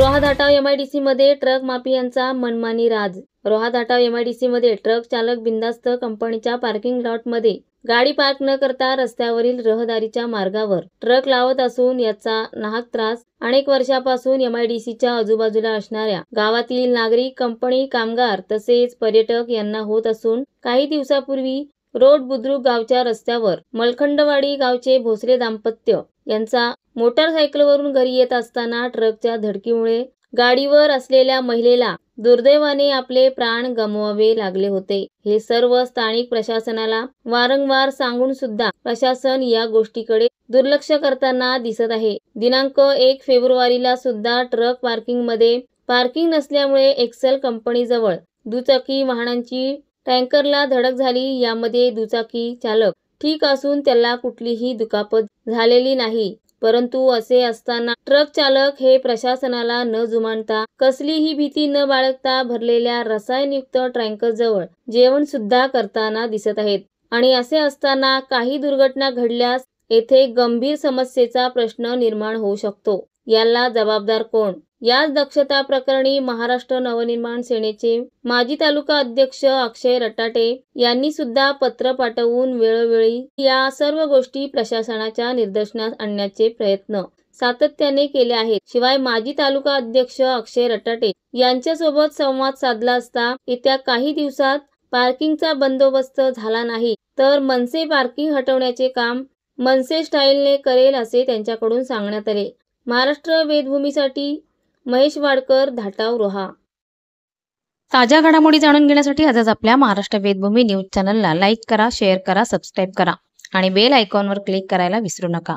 Roha Dhatav MIDC मध्ये truck माफियांचा मनमानी राज। Roha Dhatav MIDC मध्ये ट्रक चालक बिनधास्त कंपनीच्या पार्किंग लॉट मध्ये गाडी पार्क न करता रस्त्यावरील रहदारीच्या मार्गावर ट्रक लावत असून याचा नाहक त्रास अनेक वर्षापासून एमआयडीसीच्या आजूबाजूला असणाऱ्या गावातील नागरिक, कंपनी कामगार तसेच पर्यटक यांना होत असून काही दिवसापूर्वी रोड बुद्रुक गावच्या रस्त्यावर मलखंडवाडी गावचे भोसले दाम्पत्य यांचा मोटारसायकलवरून घरी येत असताना ट्रकच्या धडकीमुळे गाडीवर असलेल्या महिलेला दुर्दैवाने आपले प्राण गमवावे लागले होते। हे सर्व स्थानिक प्रशासनाला वारंवार सांगून सुद्धा प्रशासन या गोष्टीकडे दुर्लक्ष करताना दिसत आहे। दिनांक 1 फेब्रुवारीला सुद्धा ट्रक पार्किंगमध्ये पार्किंग नसल्यामुळे एक्सेल कंपनीजवळ दुचाकी वाहनांची टँकरला धडक झाली। यामध्ये दुचाकी चालक ठीक असून त्याला कुठलीही दुखापत झालेली नाही, परंतु असे असताना ट्रक चालक हे प्रशासनाला न जुमानता कसलीही भीती न बाळगता भरलेल्या रसायनयुक्त टँकरजवळ जेवण सुद्धा करताना दिसत आहेत। आणि असे असताना काही दुर्घटना घडल्यास येथे गंभीर समस्येचा प्रश्न निर्माण होऊ शकतो। याला जबाबदार कोण? याच दक्षता प्रकरणी महाराष्ट्र नवनिर्माण सेनेचे माजी तालुका अध्यक्ष अक्षय रटाटे यांनी सुद्धा पत्र पाठवून वेळोवेळी या सर्व गोष्टी प्रशासनाच्या निदर्शनास आणण्याचे प्रयत्न सातत्याने केले आहेत। शिवाय माजी तालुका अध्यक्ष अक्षय रटाटे यांच्यासोबत संवाद साधला असता येत्या काही दिवसात पार्किंगचा बंदोबस्त झाला नाही तर मनसे पार्किंग हटवण्याचे काम मनसे स्टाईलने करेल असे त्यांच्याकडून सांगण्यात आले। महाराष्ट्र वेदभूमीसाठी महेश वाडकर, धाटाव, रोहा। ताज्या घडामोडी जाणून घेण्यासाठी आजच आपल्या महाराष्ट्र वेदभूमी न्यूज चॅनलला लाईक करा, शेअर करा, सबस्क्राईब करा आणि बेल आयकॉनवर क्लिक करायला विसरू नका।